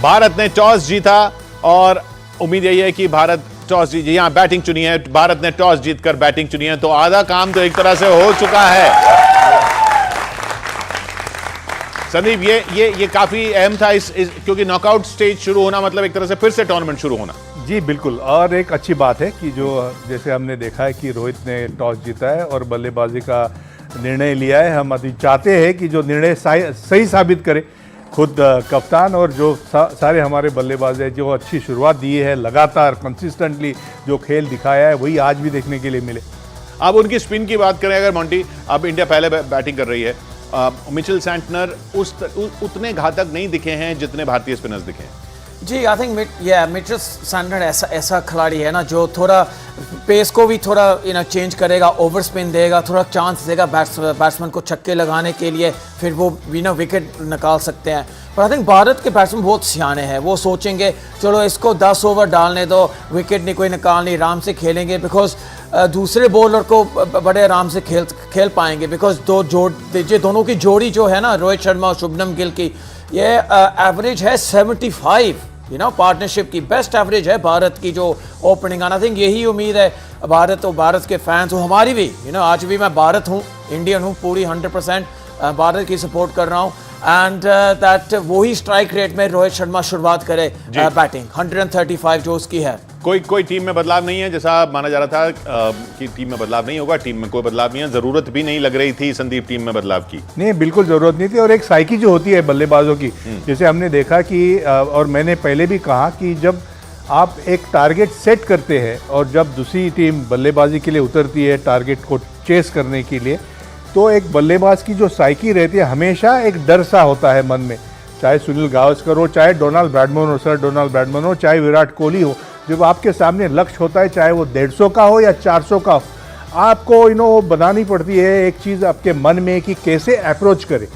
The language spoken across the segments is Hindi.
भारत ने टॉस जीता और उम्मीद यही है कि भारत टॉस जीत, यहां बैटिंग चुनी है, भारत ने टॉस जीतकर बैटिंग चुनी है, तो आधा काम तो एक तरह से हो चुका है। संदीप, ये काफी अहम था क्योंकि नॉकआउट स्टेज शुरू होना मतलब एक तरह से फिर से टूर्नामेंट शुरू होना। जी बिल्कुल, और एक अच्छी बात है कि जो जैसे हमने देखा है कि रोहित ने टॉस जीता है और बल्लेबाजी का निर्णय लिया है। हम अभी चाहते हैं कि जो निर्णय सही साबित करे खुद कप्तान और जो सारे हमारे बल्लेबाज हैं, जो अच्छी शुरुआत दी है, लगातार कंसिस्टेंटली जो खेल दिखाया है, वही आज भी देखने के लिए मिले। अब उनकी स्पिन की बात करें अगर मोंटी, अब इंडिया पहले बैटिंग कर रही है, मिचेल सैंटनर उतने घातक नहीं दिखे हैं जितने भारतीय स्पिनर्स दिखे हैं। जी, आई थिंक मिचेल सैंटनर ऐसा खिलाड़ी है ना जो थोड़ा पेस को भी थोड़ा चेंज करेगा, ओवर स्पिन देगा, थोड़ा चांस देगा बैट्समैन को छक्के लगाने के लिए, फिर वो विकेट निकाल सकते हैं। पर आई थिंक भारत के बैट्समैन बहुत सियाने हैं, वो सोचेंगे चलो इसको 10 ओवर डालने दो, विकेट नहीं कोई निकालनी, आराम से खेलेंगे, बिकॉज दूसरे बॉलर को बड़े आराम से खेल पाएंगे, बिकॉज दोनों की जोड़ी जो है ना, रोहित शर्मा और शुभमन गिल की, ये एवरेज है 75, पार्टनरशिप की बेस्ट एवरेज है भारत की जो ओपनिंग। आई थिंक यही उम्मीद है भारत और भारत के फैंस हो, हमारी भी। आज भी मैं भारत हूँ, इंडियन हूँ, पूरी 100% भारत की सपोर्ट कर रहा हूँ, एंड दैट वही स्ट्राइक रेट में रोहित शर्मा शुरुआत करे बैटिंग 135 जो उसकी है। कोई टीम में बदलाव नहीं है, जैसा माना जा रहा था कि टीम में बदलाव नहीं होगा, टीम में कोई बदलाव नहीं है, जरूरत भी नहीं लग रही थी संदीप टीम में बदलाव की। नहीं, बिल्कुल जरूरत नहीं थी। और एक साइकी जो होती है बल्लेबाजों की, जैसे हमने देखा कि और मैंने पहले भी कहा कि जब आप एक टारगेट सेट करते हैं और जब दूसरी टीम बल्लेबाजी के लिए उतरती है टारगेट को चेस करने के लिए, तो एक बल्लेबाज की जो साइकी रहती है, हमेशा एक डर सा होता है मन में, चाहे सुनील गावस्कर हो, चाहे डोनाल्ड ब्रैडमैन हो, सर डोनाल्ड ब्रैडमैन हो, चाहे विराट कोहली हो। जब आपके सामने लक्ष्य होता है, चाहे वो 150 का हो या 400 का हो, आपको बनानी पड़ती है एक चीज़ आपके मन में कि कैसे अप्रोच करें,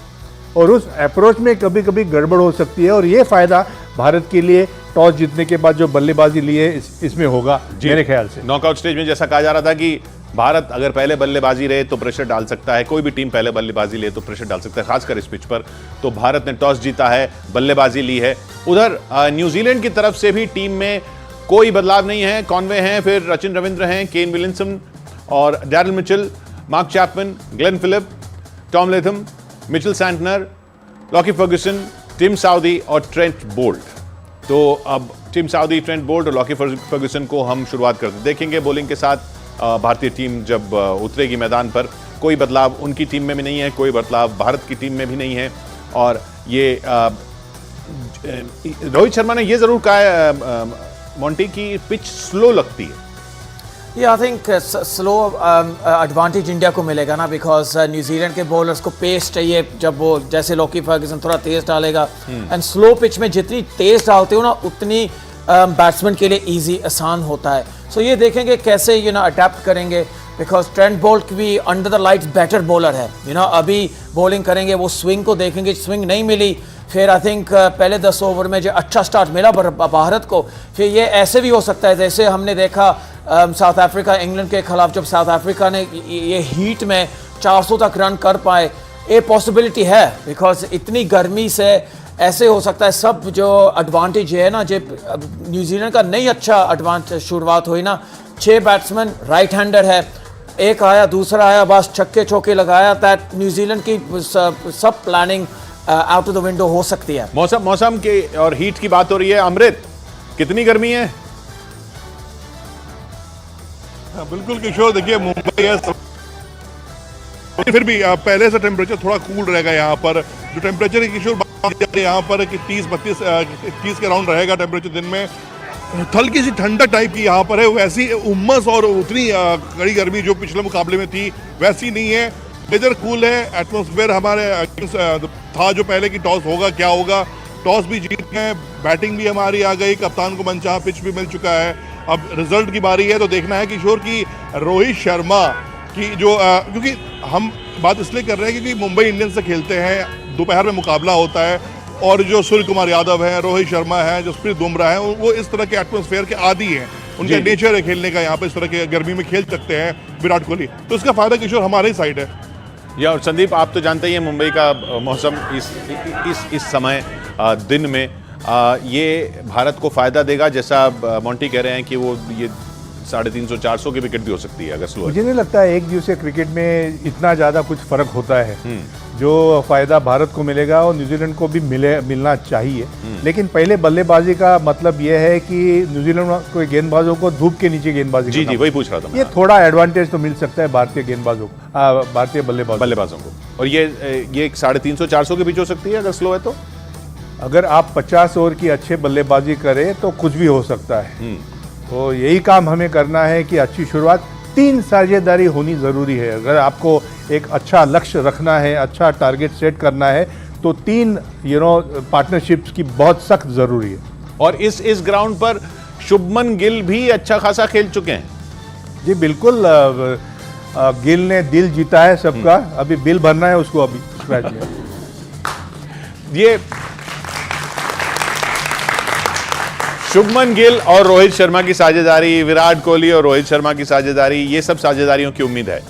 और उस अप्रोच में कभी कभी गड़बड़ हो सकती है। और ये फ़ायदा भारत के लिए टॉस जीतने के बाद जो बल्लेबाजी ली है इसमें होगा मेरे ख्याल से। नॉकआउट स्टेज में जैसा कहा जा रहा था कि भारत अगर पहले बल्लेबाजी रहे तो प्रेशर डाल सकता है, कोई भी टीम पहले बल्लेबाजी ले तो प्रेशर डाल सकता है, खासकर इस पिच पर। तो भारत ने टॉस जीता है, बल्लेबाजी ली है। उधर न्यूजीलैंड की तरफ से भी टीम में कोई बदलाव नहीं है, कॉनवे हैं, फिर रचिन रविंद्र हैं, केन विलियमसन और Daryl Mitchell, Mark Chapman, Glenn Phillip, Tom Latham, Mitchell Santner, Lockie Ferguson, Tim Southee और ट्रेंट बोल्ट। तो अब टिम साउदी, ट्रेंट बोल्ट और लॉकी फर्ग्यूसन को हम शुरुआत करते देखेंगे बॉलिंग के साथ। भारतीय टीम जब उतरेगी मैदान पर, कोई बदलाव उनकी टीम में भी नहीं है, कोई बदलाव भारत की टीम में भी नहीं है। और ये रोहित शर्मा ने ये जरूर कहा है मोंटी की पिच स्लो लगती है। I think slow advantage India को मिलेगा ना, बिकॉज न्यूजीलैंड के बॉलर्स को पेस चाहिए, जब वो जैसे लॉकी फर्ग्यूसन थोड़ा तेज डालेगा, एंड स्लो पिच में जितनी तेज डालते हो ना उतनी बैट्समैन के लिए इजी आसान होता है। सो ये देखेंगे कैसे अडेप्ट करेंगे, बिकॉज ट्रेंट बोल्ट भी under the lights better bowler है। अभी बॉलिंग करेंगे, वो स्विंग को देखेंगे, स्विंग नहीं मिली, फिर आई थिंक पहले 10 ओवर में जो अच्छा स्टार्ट मिला भारत को, फिर ये ऐसे भी हो सकता है जैसे हमने देखा साउथ अफ्रीका इंग्लैंड के खिलाफ, जब साउथ अफ्रीका ने ये हीट में 400 तक रन कर पाए, ये पॉसिबिलिटी है, बिकॉज इतनी गर्मी से ऐसे हो सकता है। सब जो एडवांटेज है ना, जब न्यूजीलैंड का नहीं अच्छा एडवांटेज शुरुआत हुई ना, 6 बैट्समैन राइट हैंडर है, एक आया दूसरा आया, बस छक्के चौके लगाया, दैट न्यूजीलैंड की सब planning out of the window हो सकती है। मौसम के और हीट की बात हो रही है, अमृत कितनी गर्मी है? बिल्कुल किशोर, देखिए मुंबई है, फिर भी पहले से टेम्परेचर थोड़ा कूल रहेगा यहाँ पर। जो टेम्परेचर है किशोर यहाँ पर कि 30 के राउंड रहेगा टेम्परेचर दिन में। हल्की सी ठंडा टाइप की यहाँ पर है, वैसी उम्मस और उतनी कड़ी गर्मी जो पिछले मुकाबले में थी वैसी नहीं है। वेदर कूल है, एटमॉस्फेयर हमारे था जो पहले की टॉस होगा क्या होगा, टॉस भी जीत गए, बैटिंग भी हमारी आ गई, कप्तान को मनचाहा पिच भी मिल चुका है। अब रिजल्ट की बारी है, तो देखना है किशोर की रोहित शर्मा की जो क्योंकि हम बात इसलिए कर रहे हैं क्योंकि मुंबई इंडियंस से खेलते हैं, दोपहर में मुकाबला होता है, और जो सूर्य कुमार यादव हैं, रोहित शर्मा हैं, जसप्रीत बुमराह हैं, वो इस तरह के एटमॉस्फेयर के आदी हैं, उनका नेचर है खेलने का, यहाँ पे इस तरह के गर्मी में खेल सकते हैं विराट कोहली, तो इसका फायदा किशोर हमारे ही साइड है। या और संदीप, आप तो जानते ही हैं मुंबई का मौसम इस समय दिन में ये भारत को फायदा देगा, जैसा मोंटी कह रहे हैं कि वो ये 350-400 की विकेट भी हो सकती है अगर स्लो है। मुझे नहीं लगता है एक दिवसीय क्रिकेट में इतना ज़्यादा कुछ फर्क होता है। जो फायदा भारत को मिलेगा और न्यूजीलैंड को भी मिलना चाहिए। लेकिन पहले बल्लेबाजी का मतलब यह है कि न्यूजीलैंड के गेंदबाजों को धूप के नीचे गेंदबाजी जी वही पूछ रहा था मैं। ये थोड़ा एडवांटेज तो मिल सकता है भारतीय गेंदबाजों को, भारतीय बल्लेबाजों को। और ये 350-400 के बीच हो सकती है अगर स्लो है तो। अगर आप 50 ओवर की अच्छे बल्लेबाजी करें तो कुछ भी हो सकता है। तो यही काम हमें करना है कि अच्छी शुरुआत, 3 साझेदारी होनी ज़रूरी है। अगर आपको एक अच्छा लक्ष्य रखना है, अच्छा टारगेट सेट करना है, तो 3 पार्टनरशिप्स की बहुत सख्त ज़रूरी है। और इस ग्राउंड पर शुभमन गिल भी अच्छा खासा खेल चुके हैं। जी बिल्कुल, गिल ने दिल जीता है सबका। अभी बिल भरना है उसको अभी इस मैच में। ये शुभमन गिल और रोहित शर्मा की साझेदारी, विराट कोहली और रोहित शर्मा की साझेदारी, ये सब साझेदारियों की उम्मीद है।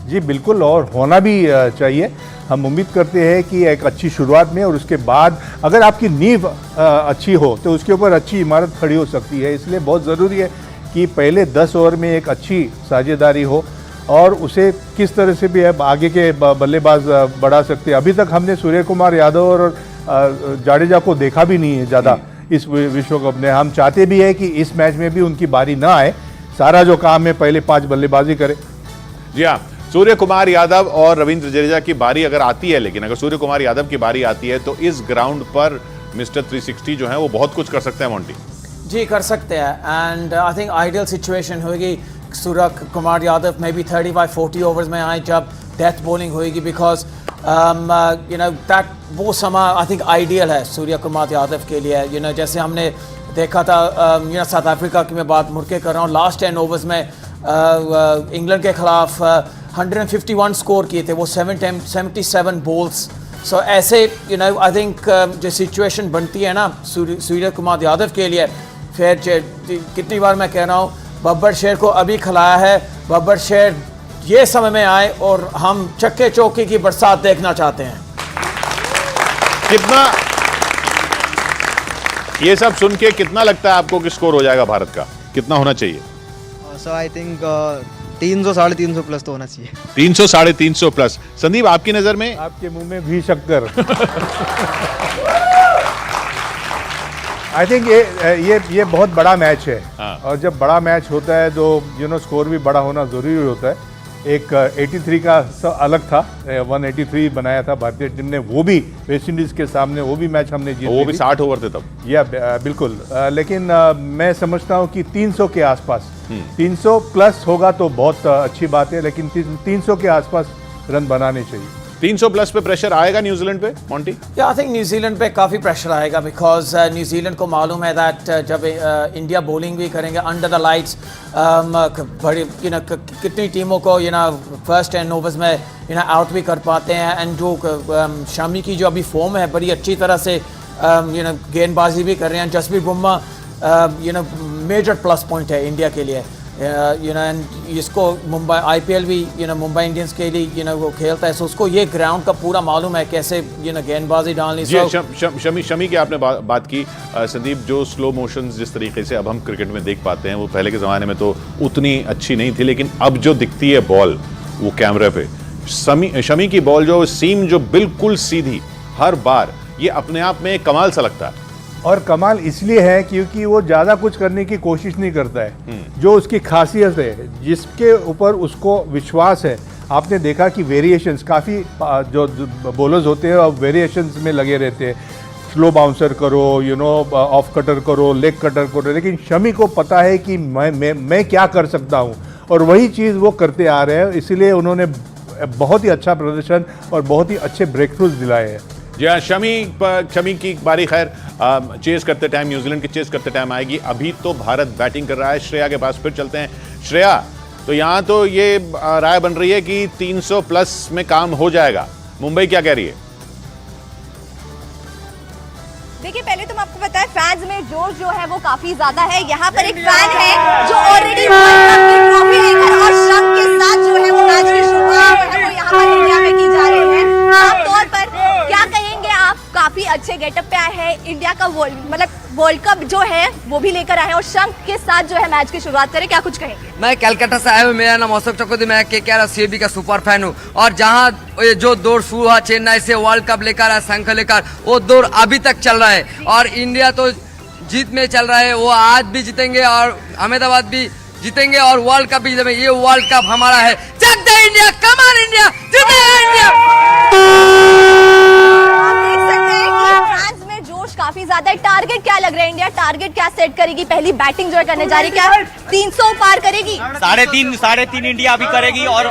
जी बिल्कुल, और होना भी चाहिए। हम उम्मीद करते हैं कि एक अच्छी शुरुआत में और उसके बाद अगर आपकी नींव अच्छी हो तो उसके ऊपर अच्छी इमारत खड़ी हो सकती है। इसलिए बहुत ज़रूरी है कि पहले 10 ओवर में एक अच्छी साझेदारी हो और उसे किस तरह से भी अब आगे के बल्लेबाज बढ़ा सकते हैं। अभी तक हमने सूर्य कुमार यादव और जाडेजा को देखा भी नहीं है ज़्यादा इस विश्व कप में। हम चाहते भी है कि इस मैच में भी उनकी बारी ना आए, सारा जो काम है पहले 5 बल्लेबाजी करे। जी हाँ, सूर्य कुमार यादव और रविंद्र जडेजा की बारी अगर आती है, लेकिन अगर सूर्य कुमार यादव की बारी आती है तो इस ग्राउंड पर मिस्टर 360 जो है वो बहुत कुछ कर सकते हैं मोंटी। जी कर सकते हैं, and I think ideal situation होगी सूर्य कुमार यादव में भी 35-40 ओवर्स में आए जब डेथ बॉलिंग होगी, बिकॉज दैट वो समा आई थिंक आइडियल है सूर्य कुमार यादव के लिए। जैसे हमने देखा था साउथ अफ्रीका की मैं बात मुड़ के कर रहा हूँ, लास्ट 10 ओवर्स में इंग्लैंड के खिलाफ 151 स्कोर किए थे वो 77 बॉल्स। सो ऐसे आई थिंक जो सिचुएशन बनती है ना सूर्य कुमार यादव के लिए, फिर कितनी बार मैं कह रहा हूँ बब्बर शेर को अभी खिलाया है, बब्बर शेर ये समय में आए और हम चक्के चौके की बरसात देखना चाहते हैं। कितना ये सब सुन के कितना लगता है आपको कि स्कोर हो जाएगा भारत का, कितना होना चाहिए? सो आई थिंक 300-350 प्लस तो होना चाहिए। 300-350 प्लस। संदीप आपकी नजर में? आपके मुंह में भी शक्कर। आई थिंक ये बहुत बड़ा मैच है। हाँ। और जब बड़ा मैच होता है तो स्कोर भी बड़ा होना ज़रूरी होता है। एक 83 का अलग था, 183 बनाया था भारतीय टीम ने, वो भी वेस्ट इंडीज़ के सामने, वो भी मैच हमने जीता। वो भी 60 ओवर थे तब। या बिल्कुल, लेकिन मैं समझता हूँ कि 300 के आसपास, 300 प्लस होगा तो बहुत अच्छी बात है, लेकिन 300 के आसपास रन बनाने चाहिए। 300 प्लस पे प्रेशर आएगा न्यूजीलैंड पे मोंटी? या आई थिंक न्यूजीलैंड पे काफ़ी प्रेशर आएगा, बिकॉज न्यूजीलैंड को मालूम है दैट जब इंडिया बॉलिंग भी करेंगे अंडर द लाइट्स, बड़ी कितनी टीमों को फर्स्ट 10 ओवर्स में आउट भी कर पाते हैं। एंड जो शमी की जो अभी फॉर्म है बड़ी अच्छी तरह से गेंदबाजी भी कर रहे हैं। Jasprit Bumrah major plus point है इंडिया के लिए। एंड इसको मुंबई IPL भी मुंबई इंडियंस के लिए वो खेलता है, सो उसको ये ग्राउंड का पूरा मालूम है कैसे गेंदबाजी डालनी। शमी की आपने बात की संदीप, जो स्लो मोशन जिस तरीके से अब हम क्रिकेट में देख पाते हैं वो पहले के ज़माने में तो उतनी अच्छी नहीं थी, लेकिन अब जो दिखती है बॉल वो कैमरे पे, शमी की बॉल जो सीम जो बिल्कुल सीधी हर बार, ये अपने आप में एक कमाल सा लगता है। और कमाल इसलिए है क्योंकि वो ज़्यादा कुछ करने की कोशिश नहीं करता है। जो उसकी खासियत है, जिसके ऊपर उसको विश्वास है, आपने देखा कि वेरिएशंस काफ़ी जो बॉलर्स होते हैं अब वेरिएशंस में लगे रहते हैं। स्लो बाउंसर करो, ऑफ कटर करो, लेग कटर करो, लेकिन शमी को पता है कि मैं क्या कर सकता हूँ और वही चीज़ वो करते आ रहे हैं। इसीलिए उन्होंने बहुत ही अच्छा प्रदर्शन और बहुत ही अच्छे ब्रेक थ्रूज दिलाए हैं। जी हाँ, शमी की बारी खैर चेस करते टाइम, न्यूजीलैंड के चेस करते टाइम आएगी। अभी तो भारत बैटिंग कर रहा है। श्रेया के पास फिर चलते हैं। श्रेया, तो यहाँ तो ये राय बन रही है कि 300 प्लस में काम हो जाएगा, मुंबई क्या कह रही है? देखिए, पहले तो मैं आपको बताएं फैंस में जोश जो है वो काफी ज्यादा है। यहाँ पर एक फैन है जो ऑलरेडी ट्रॉफी लेकर और श्रम के साथ जो है वो मैच की शुरुआत जो है वो यहाँ पर इंडिया में की जा रही है। आमतौर पर क्या कहेंगे आप, काफी अच्छे गेटअप पे आए हैं, इंडिया का वर्ल्ड कप जो है वो भी लेकर आए हैं और शंख के साथ जो है मैच की शुरुआत करें, क्या कुछ कहेंगे? मैं कलकत्ता से आया हूँ, मेरा नाम औसफ चकोदी, मैं KKR CAB का सुपर फैन हूँ। और जहाँ ये जो दौर शुरू हुआ चेन्नई से वर्ल्ड कप लेकर आया, शंख लेकर, वो दौर अभी तक चल रहा है और इंडिया तो जीत में चल रहा है। वो आज भी जीतेंगे और अहमदाबाद भी जीतेंगे और वर्ल्ड कप भी जीतेंगे। ये वर्ल्ड कप हमारा है। जग दे इंडिया, कमान इंडिया, जीतेगा इंडिया। आप देख सकते हैं कि फैंस में जोश काफी ज्यादा है। टारगेट क्या लग रहा है, इंडिया टारगेट क्या सेट करेगी? पहली बैटिंग जो है करने जा रही है, क्या 300 पार करेगी? 3.5 इंडिया अभी करेगी और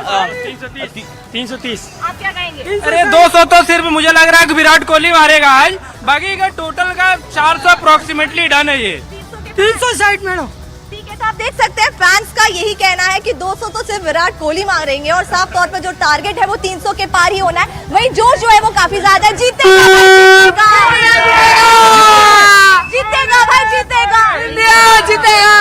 330। आप क्या कहेंगे? अरे 200 तो सिर्फ मुझे लग रहा है कि विराट कोहली मारेगा आज, बाकी का टोटल का 400 अप्रोक्सीमेटली डन है ये। 360 मैडम। ठीक है, तो आप देख सकते हैं फैंस का यही कहना है कि 200 तो सिर्फ विराट कोहली मारेंगे और साफ तौर पर जो टारगेट है वो 300 के पार ही होना है। वही जोश जो है वो काफी ज्यादा है। जीतेगा भाई, जीतेगा इंडिया जीतेगा।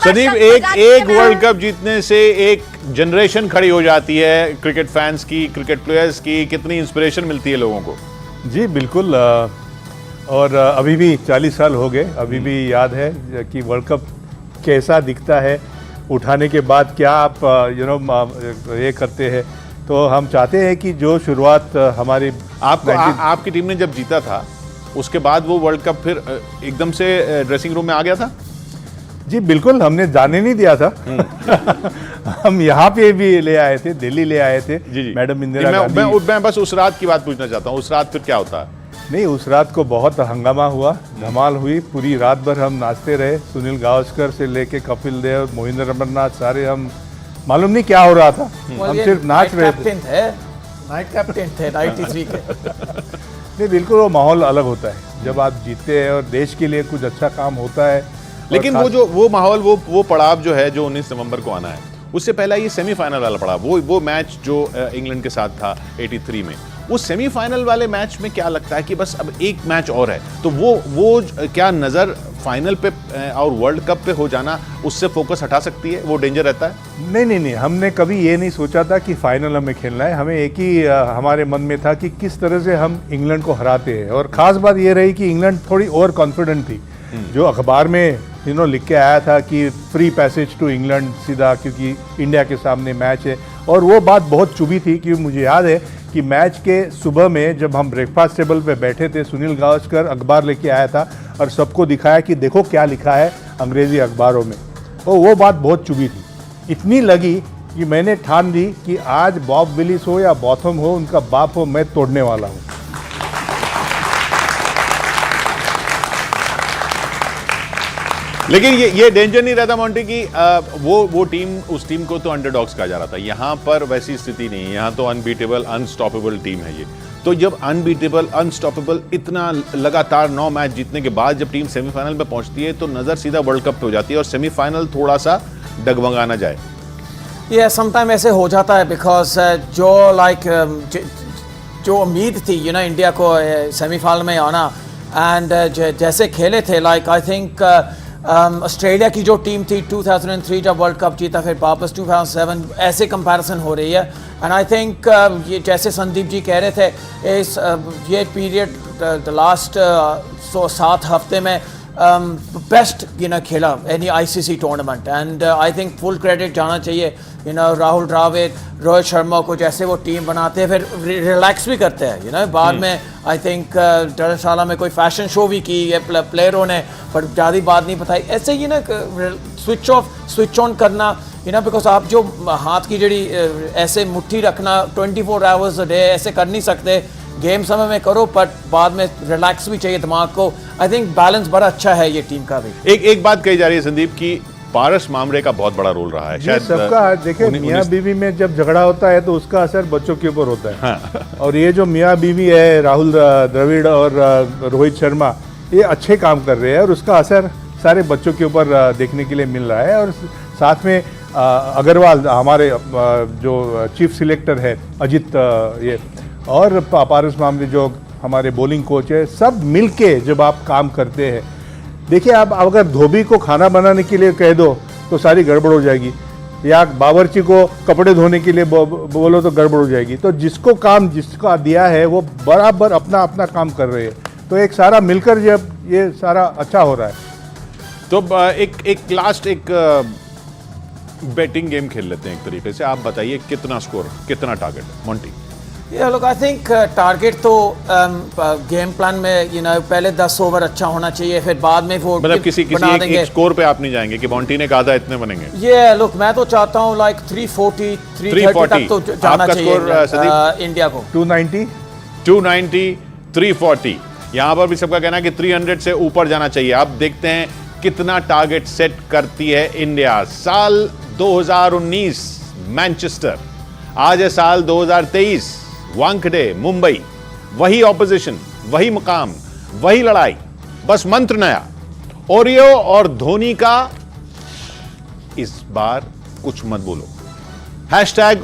संदीप, एक वर्ल्ड कप जीतने से एक जनरेशन खड़ी हो जाती है क्रिकेट फैंस की, क्रिकेट प्लेयर्स की। कितनी इंस्पिरेशन मिलती है लोगों को। जी बिल्कुल। और अभी भी 40 साल हो गए, अभी भी याद है कि वर्ल्ड कप कैसा दिखता है, उठाने के बाद क्या आप ये करते हैं। तो हम चाहते हैं कि जो शुरुआत हमारी आपकी टीम ने जब जीता था उसके बाद वो वर्ल्ड कप फिर एकदम से ड्रेसिंग रूम में आ गया था। जी बिल्कुल, हमने जाने नहीं दिया था। हम यहाँ पे भी ले आए थे, दिल्ली ले आए थे। जी। मैडम इंदिरा गांधी। मैं बस उस रात की बात पूछना चाहता हूँ, उस रात फिर क्या होता है? नहीं, उस रात को बहुत हंगामा हुआ, धमाल हुई। पूरी रात भर हम नाचते रहे। सुनील गावस्कर से लेके कपिल देव, मोहिंद्र अमरनाथ, सारे हम मालूम नहीं क्या हो रहा था, हम सिर्फ नाच रहे थे। नाइट कैप्टन थे 93 के। नहीं, बिल्कुल वो माहौल अलग होता है जब आप जीतते हैं और देश के लिए कुछ अच्छा काम होता है। लेकिन वो माहौल, वो पड़ाव जो है, जो 19 नवंबर को आना है, उससे पहला ये सेमीफाइनल वाला पड़ाव, वो मैच जो इंग्लैंड के साथ था 83 में, उस सेमीफाइनल वाले मैच में क्या लगता है कि बस अब एक मैच और है, तो वो क्या नजर फाइनल पे और वर्ल्ड कप पे हो जाना उससे फोकस हटा सकती है? वो डेंजर रहता है? नहीं, हमने कभी ये नहीं सोचा था कि फाइनल हमें खेलना है। हमें एक ही हमारे मन में था कि किस तरह से हम इंग्लैंड को हराते हैं। और खास बात ये रही कि इंग्लैंड थोड़ी ओवर कॉन्फिडेंट थी। जो अखबार में लिख के आया था कि फ्री पैसेज टू इंग्लैंड सीधा, क्योंकि इंडिया के सामने मैच है। और वो बात बहुत चुभी थी, क्योंकि मुझे याद है कि मैच के सुबह में जब हम ब्रेकफास्ट टेबल पे बैठे थे, सुनील गावस्कर अखबार लेके आया था और सबको दिखाया कि देखो क्या लिखा है अंग्रेजी अखबारों में। और वो बात बहुत चुभी थी, इतनी लगी कि मैंने ठान ली कि आज बॉब विलिस हो या बॉथम हो, उनका बाप हो, मैं तोड़ने वाला हूँ। लेकिन ये डेंजर नहीं रहता मोंटी कि वो टीम, उस टीम को तो अंडरडॉग्स कहा जा रहा था। यहाँ पर वैसी स्थिति नहीं है, यहाँ तो अनबीटेबल, अनस्टॉपेबल टीम है ये। तो जब अनबीटेबल, अनस्टॉपेबल, इतना लगातार 9 मैच जीतने के बाद जब टीम सेमीफाइनल में पहुंचती है तो नजर सीधा वर्ल्ड कप पे हो जाती है और सेमीफाइनल थोड़ा सा डगमगा ना जाए। ये समटाइम ऐसे हो जाता है बिकॉज जो उम्मीद थी इंडिया को सेमीफाइनल में आना, एंड जैसे खेले थे, आई थिंक ऑस्ट्रेलिया की जो टीम थी 2003 जब वर्ल्ड कप जीता, फिर वापस 2007, ऐसे कंपैरिजन हो रही है। एंड आई थिंक ये जैसे संदीप जी कह रहे थे, ये पीरियड द लास्ट 7 हफ्ते में बेस्ट खेला any ICC tournament. And I think full credit जाना चाहिए राहुल द्रविड़, रोहित शर्मा को, जैसे वो टीम बनाते हैं, फिर रिलैक्स भी करते हैं बाद में। आई थिंक धर्मशाला में कोई फैशन शो भी की है प्लेयरों ने, पर ज़्यादा बात नहीं बताई। ऐसे ही स्विच ऑफ स्विच ऑन करना बिकॉज आप जो हाथ की जड़ी ऐसे मुट्ठी रखना 24 आवर्स अ डे ऐसे कर नहीं सकते। गेम समय में करो, पर बाद में रिलैक्स भी चाहिए दिमाग को। आई थिंक बैलेंस बड़ा अच्छा है ये टीम का भी। एक बात कही जा रही है संदीप की पारस मामरे का बहुत बड़ा रोल रहा है शायद सबका। देखिए, मियाँ बीवी में जब झगड़ा होता है तो उसका असर बच्चों के ऊपर होता है। हाँ। और ये जो मियाँ बीवी है, राहुल द्रविड़ और रोहित शर्मा, ये अच्छे काम कर रहे हैं और उसका असर सारे बच्चों के ऊपर देखने के लिए मिल रहा है। और साथ में अग्रवाल, हमारे जो चीफ सिलेक्टर है अजित, ये और पारस मामरे जो हमारे बॉलिंग कोच है, सब मिलके जब आप काम करते हैं। देखिए, आप अगर धोबी को खाना बनाने के लिए कह दो तो सारी गड़बड़ हो जाएगी, या बावर्ची को कपड़े धोने के लिए बोलो तो गड़बड़ हो जाएगी। तो जिसको काम जिसका दिया है वो बराबर अपना अपना काम कर रहे हैं। तो एक सारा मिलकर जब ये सारा अच्छा हो रहा है। तो एक लास्ट एक बेटिंग गेम खेल लेते हैं एक तरीके से। आप बताइए कितना स्कोर, कितना target Monty? Yeah, look, I think target तो गेम प्लान में पहले 10 ओवर अच्छा होना चाहिए, फिर बाद में वो मतलब किसी बना एक देंगे। स्कोर पे आप नहीं जाएंगे कि मोंटी ने कहा था इतने बनेंगे? ये लुक, मैं तो चाहता हूँ लाइक 340 330 तक तो जाना आपका चाहिए स्कोर, संदीप? इंडिया को। 290 290 340। यहां पर भी सबका कहना है कि 300 से ऊपर जाना चाहिए। अब देखते हैं कितना टारगेट सेट करती है इंडिया। साल 2019 मैनचेस्टर, आज है साल 2023 वानखेड़े मुंबई। वही ऑपोजिशन, वही मुकाम, वही लड़ाई, बस मंत्र नया। ओरियो और धोनी का इस बार कुछ मत बोलो। हैशटैग